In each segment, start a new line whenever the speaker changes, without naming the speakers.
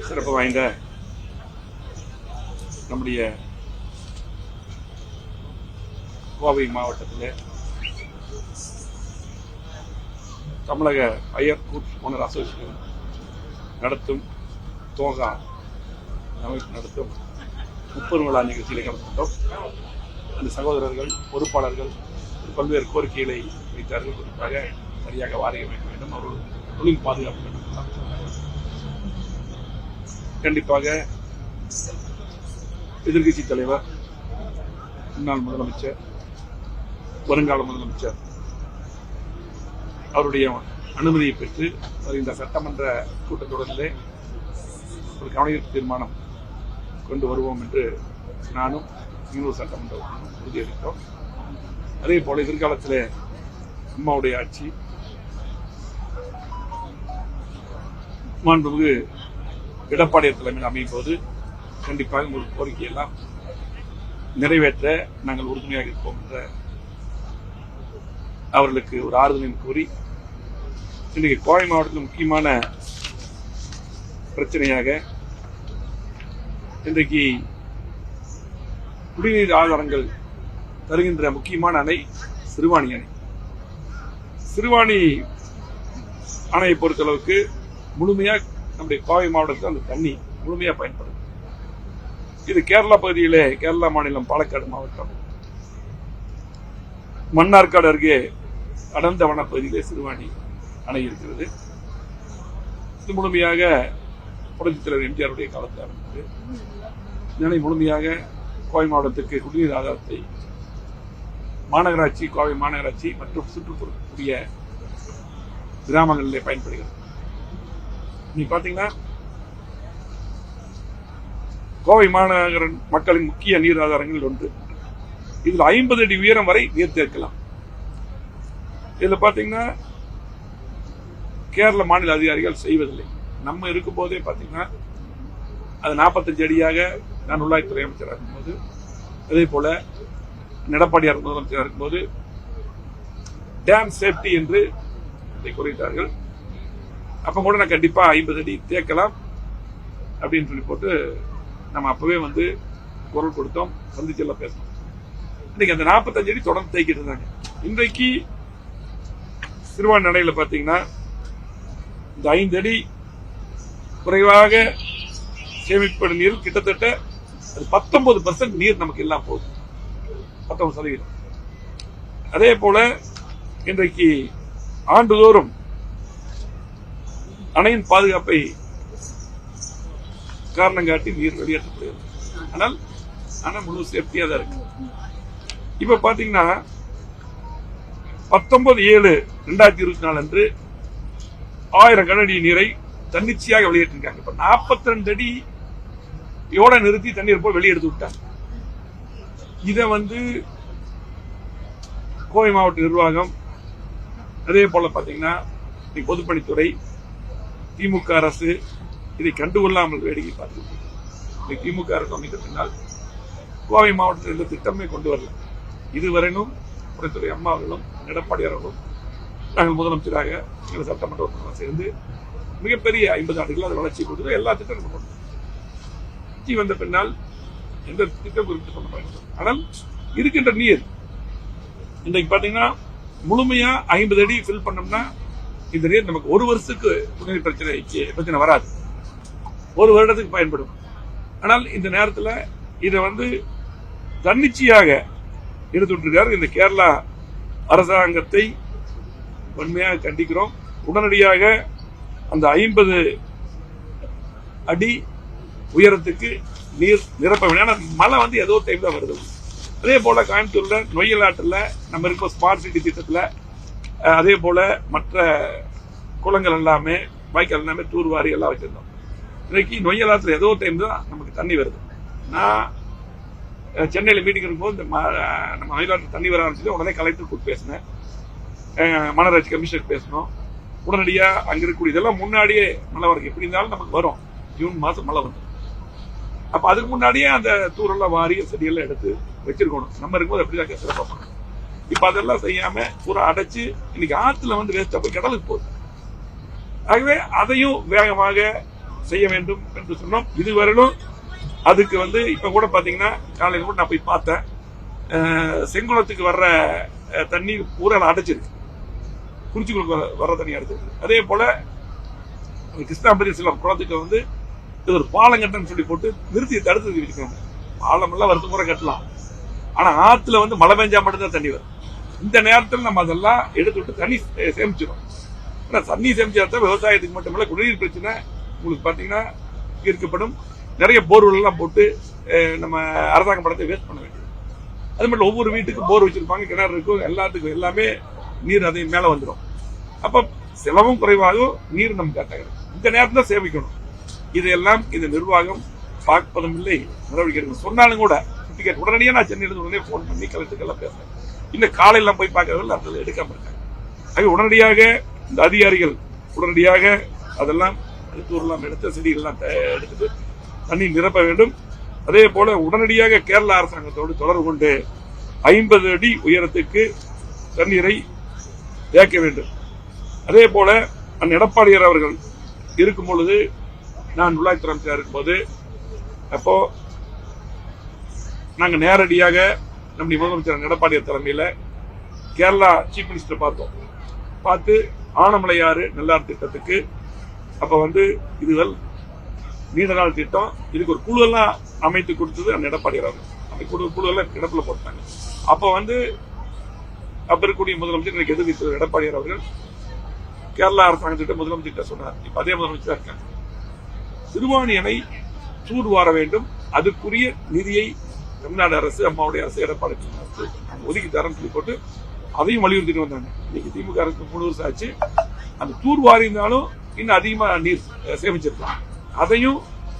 சிறப்பு வாய்ந்த நம்முடைய கோவை மாவட்டத்தில் தமிழக ஐயர் கூட் ஓனர் அசோசியேஷன் நடத்தும் தோகா அமைப்பு நடத்தும் 30 விழா நிகழ்ச்சியில் கலந்து கொண்டோம். அந்த சகோதரர்கள் பொறுப்பாளர்கள் பல்வேறு கோரிக்கைகளை வைத்தார்கள். குறிப்பாக சரியாக வாரிய அமைக்க வேண்டும், அவர்கள் தொழில் பாதுகாப்பு வேண்டும். கண்டிப்பாக எதிர்கட்சி தலைவர், முன்னாள் முதலமைச்சர், வருங்கால முதலமைச்சர் அவருடைய அனுமதியை பெற்று இந்த சட்டமன்ற கூட்டத்தொடரிலே ஒரு கவனஈர்ப்பு தீர்மானம் கொண்டு வருவோம் என்று நானும் இன்னொரு சட்டமன்ற உறுதியளித்தோம். அதே போல எதிர்காலத்தில் அம்மாவுடைய ஆட்சி மாண்புமிகு எடப்பாடி தலைமையில் அமையும் போது கண்டிப்பாக உங்கள் கோரிக்கையெல்லாம் நிறைவேற்ற நாங்கள் உறுதுணையாக இருப்போம் என்ற அவர்களுக்கு ஒரு ஆறுதலையும் கூறி, இன்றைக்கு கோவை மாவட்டத்தில் முக்கியமான பிரச்சனையாக இன்றைக்கு குடிநீர் ஆதாரங்கள் தருகின்ற முக்கியமான அணை சிறுவாணி அணை. சிறுவாணி அணையை பொறுத்தளவுக்கு முழுமையாக நம்முடைய கோவை மாவட்டத்தில் அந்த தண்ணி முழுமையாக பயன்படுது. இது கேரளா பகுதியிலே, கேரளா மாநிலம் பாலக்காடு மாவட்டம் மன்னார்காடு அருகே அடர்ந்த வனப்பகுதியிலே சிறுவாணி அணை இருக்கிறது. இது முழுமையாக புரட்சித் தலைவர் எம்ஜிஆருடைய காலத்தில் அமைந்தது. இதனை முழுமையாக கோவை மாவட்டத்திற்கு குடிநீர் ஆதாரத்தை மாநகராட்சி, கோவை மாநகராட்சி மற்றும் சுற்றுப்புறக்கூடிய கிராமங்களிலே பயன்படுகிறது. நீங்க பாத்தீங்கன்னா கோவை மாநகர மக்களின் முக்கிய நீர் ஆதாரங்கள் ஒன்று. இதில் 50 அடி உயரம் வரை நீர் தேக்கலாம். இதுல பாத்தீங்கன்னா கேரள மாநில அதிகாரிகள் செய்வதில்லை. நம்ம இருக்கும் போதே பாத்தீங்கன்னா அது 45 அடியாக நான் உள்ளாட்சித்துறை அமைச்சராக இருக்கும்போது, அதே போல எடப்பாடியார் முதலமைச்சராக இருக்கும்போது டேம் சேஃப்டி என்று இதை குறித்தார்கள். அப்ப கூட நான் கண்டிப்பா 50 அடி தேக்கலாம் அப்படின்னு சொல்லி போட்டு நம்ம அப்பவே வந்து குரல் கொடுத்தோம், சந்திச்செல்லாம் பேசணும். இன்னைக்கு அந்த 45 அடி தொடர்ந்து தேக்கிட்டு இருந்தாங்க. இன்றைக்கு சிறுவாணி நடையில பாத்தீங்கன்னா இந்த 5 அடி குறைவாக சேமிப்படும் நீர் கிட்டத்தட்ட 19% நீர் நமக்கு எல்லாம் போகுது, 19%. அதே போல இன்றைக்கு ஆண்டுதோறும் அணையின் பாதுகாப்பை காரணம் காட்டி நீர் வெளியேற்றப்படுகிறது. ஆனால் அணை முழு சேஃப்டியா தான் இருக்கு. இப்ப பாத்தீங்கன்னா 19/7/2024 அன்று 1000 கனஅடி நீரை தன்னிச்சையாக வெளியேற்றிருக்காங்க. இப்ப 42 அடியோட நிறுத்தி தண்ணீர் போல் வெளியெடுத்து விட்டாங்க. இத வந்து கோவை மாவட்ட நிர்வாகம், அதே போல பாத்தீங்கன்னா பொதுப்பணித்துறை, திமுக அரசு இதை கண்டுகொள்ளாமல் வேடிக்கை பார்த்து திமுக அரசு அமைத்த பின்னால் கோவை மாவட்டத்தில் எந்த திட்டமே கொண்டு வரல. இதுவரையிலும் புரட்சித்துறை அம்மா அவர்களும் எடப்பாடியார் அவர்களும் நாங்கள் முதலமைச்சராக எங்கள் சட்டமன்ற உறுப்பினர்கள் சேர்ந்து மிகப்பெரிய 50 ஆண்டுகள் அதை வளர்ச்சி கொடுத்து எல்லா திட்டங்களும் கொண்டு வந்த பின்னால் எந்த திட்டம் குறிப்பிட்டு சொல்ல. ஆனால் இருக்கின்ற நீர் இன்றைக்கு பாத்தீங்கன்னா முழுமையா 50 அடி ஃபில் பண்ணோம்னா இந்த நீர் நமக்கு ஒரு வருஷத்துக்கு குடிநீர் பிரச்சனை வராது, ஒரு வருடத்துக்கு பயன்படும். ஆனால் இந்த நேரத்தில் இதை வந்து தன்னிச்சையாக எடுத்துட்டு இந்த கேரளா அரசாங்கத்தை வன்மையாக கண்டிக்கிறோம். உடனடியாக அந்த 50 அடி உயரத்துக்கு நீர் நிரப்ப வேண்டும். மழை வந்து ஏதோ டைம் தான் வருது. அதே போல கோயம்புத்தூர்ல நொய்யல் ஆற்றில் நம்ம இருக்க ஸ்மார்ட் சிட்டி திட்டத்தில், அதே போல மற்ற குளங்கள் எல்லாமே, வாய்க்கால் எல்லாமே தூர்வாரி எல்லாம் வச்சிருந்தோம். இன்னைக்கு நொய்யல் ஆற்றில் ஏதோ டைம் தான் நமக்கு தண்ணி வருது. நான் சென்னையில் மீட்டிங் இருக்கும்போது நம்ம நொய்யலாற்றில் தண்ணி வர ஆரம்பிச்சு உடனே கலெக்டர் கூப்பிட்டு பேசினேன், மாநகராட்சி கமிஷனர் பேசணும். உடனடியாக அங்க இருக்கக்கூடிய இதெல்லாம் முன்னாடியே மழை வரும். எப்படி இருந்தாலும் நமக்கு வரும், ஜூன் மாசம் மழை வந்து. அப்ப அதுக்கு முன்னாடியே அந்த தூரெல்லாம் வாரி செடியெல்லாம் எடுத்து வச்சிருக்கணும். நம்ம இருக்கும்போது அப்படிதான் சிறப்பாக பண்ணணும். இப்ப அதெல்லாம் செய்யாம பூரா அடைச்சு இன்னைக்கு ஆத்துல வந்து வேஸ்டா போய் கடலுக்கு போகுது. ஆகவே அதையும் வேகமாக செய்ய வேண்டும் என்று சொன்னோம். இதுவரையிலும் அதுக்கு இப்ப கூட பாத்தீங்கன்னா காலையில் கூட நான் போய் பார்த்தேன். செங்குளத்துக்கு வர்ற தண்ணி பூரா அடைச்சிருக்கு, குறிச்சிக்குளுக்கு வர்ற தண்ணி அடைச்சிருக்கு. அதே போல கிருஷ்ணாபுரி சில குளத்துக்கு இது ஒரு பாலம் கட்டணும்னு சொல்லி போட்டு நிறுத்தி தடுத்து வச்சுக்கணும். பாலம் எல்லாம் வருஷம் கூட கட்டலாம், ஆனா ஆத்துல மழை பெஞ்சா மட்டும்தான் தண்ணி வரும். இந்த நேரத்தில் நம்ம அதெல்லாம் எடுத்து விட்டு தண்ணி சேமிச்சிடும். ஆனா தண்ணி சேமிச்சா விவசாயத்துக்கு மட்டுமல்ல, குடிநீர் பிரச்சனை உங்களுக்கு பாத்தீங்கன்னா இருக்கப்படும். நிறைய போர்வெல் எல்லாம் போட்டு நம்ம அரசாங்க பணத்தை வேஸ்ட் பண்ண வேண்டியது. அது மட்டும் ஒவ்வொரு வீட்டுக்கும் போர் வச்சிருப்பாங்க, கிணறு இருக்கும், எல்லாத்துக்கும் எல்லாமே நீர் அதை மேல வந்துடும். அப்ப செலவும் குறைவாகும், நீர் நம்ம கட்டாகிறது. இந்த நேரத்தில் சேமிக்கணும். இதையெல்லாம் இந்த நிர்வாகம் பார்ப்பதும் இல்லை, நடவடிக்கை எடுக்கணும். சொன்னாலும் கூட டிக்கெட் உடனடியாக நான் சென்னையிலிருந்து உடனே போன் பண்ணி கலெக்டருக்கெல்லாம் பேசுறேன். இன்னும் காலையெல்லாம் போய் பார்க்கறதில்ல, அந்த எடுக்காம இருக்காங்க. ஆக உடனடியாக இந்த அதிகாரிகள் உடனடியாக அதெல்லாம் எடுத்த செடிகள்லாம் எடுத்துட்டு தண்ணி நிரப்ப வேண்டும். அதே போல உடனடியாக கேரள அரசாங்கத்தோடு தொடர்பு கொண்டு 50 அடி உயரத்துக்கு தண்ணீரை தேக்க வேண்டும். அதே போல அண்ணன் எடப்பாடியார் அவர்கள் இருக்கும் பொழுது, நான் உள்ளாட்சித்துறை அமைச்சராக இருக்கும்போது, அப்போ நாங்க நேரடியாக நம்முடைய முதலமைச்சர் எடப்பாடியார் தலைமையில கேரளா சீஃப் மினிஸ்டர் பார்த்து ஆனமலையாறு நல்லார் திட்டத்துக்கு அப்ப இதுகள் நீண்ட நாள் திட்டம், இதுக்கு ஒரு குழு எல்லாம் அமைத்து கொடுத்தது அந்த எடப்பாடியார் அவர்கள். அந்த குழு எல்லாம் கிடப்புல போட்டாங்க. அப்ப அப்ப இருக்கக்கூடிய முதலமைச்சர் எதிர்த்து எடப்பாடியார் அவர்கள் கேரளா அரசாங்கத்திட்ட முதலமைச்சர் சொன்னார். இப்ப அதே முதலமைச்சர் இருக்காங்க. சிறுவாணி அணை தூர்வார வேண்டும், அதுக்குரிய நிதியை தமிழ்நாடு அரசு, அம்மாவுடைய அரசு, எடப்பாடி அரசு ஒதுக்கி தரேன்னு சொல்லி போட்டு அதையும் வலியுறுத்திட்டு வந்தாங்க. இன்னைக்கு திமுக அரசு 3 வருஷம் ஆச்சு. அந்த தூர்வாரி இருந்தாலும் இன்னும் அதிகமா நீர் சேமிச்சிருக்கலாம். அதையும்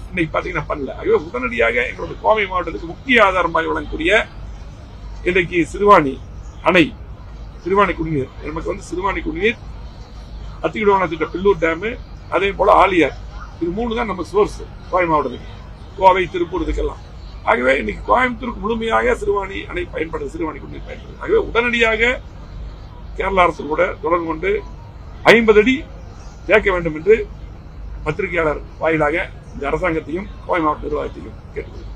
இன்னைக்கு பாத்தீங்கன்னா பண்ணல. ஆகவே உடனடியாக எங்களுடைய கோவை மாவட்டத்துக்கு முக்கிய ஆதாரமாக விளங்கக்கூடிய இன்றைக்கு சிறுவாணி அணை, சிறுவாணி குடிநீர், நமக்கு சிறுவாணி குடிநீர், அத்திக்குடவன திட்ட பில்லூர் டேம், அதே போல ஆலியார், இது 3 தான் நம்ம சோர்ஸ் கோவை மாவட்டத்துக்கு, கோவை திருப்பூர் இதுக்கெல்லாம். ஆகவே இன்னைக்கு கோயம்புத்தூருக்கு முழுமையாக சிறுவாணி அணை பயன்படுது, சிறுவாணி குடிநீர் பயன்படுது. ஆகவே உடனடியாக கேரள அரசு கூட தொடர்பு கொண்டு 50 அடி தேக்க வேண்டும் என்று பத்திரிகையாளர் வாயிலாக இந்த அரசாங்கத்தையும் கோவை மாவட்ட நிர்வாகத்தையும் கேட்டுக்கொள்கிறேன்.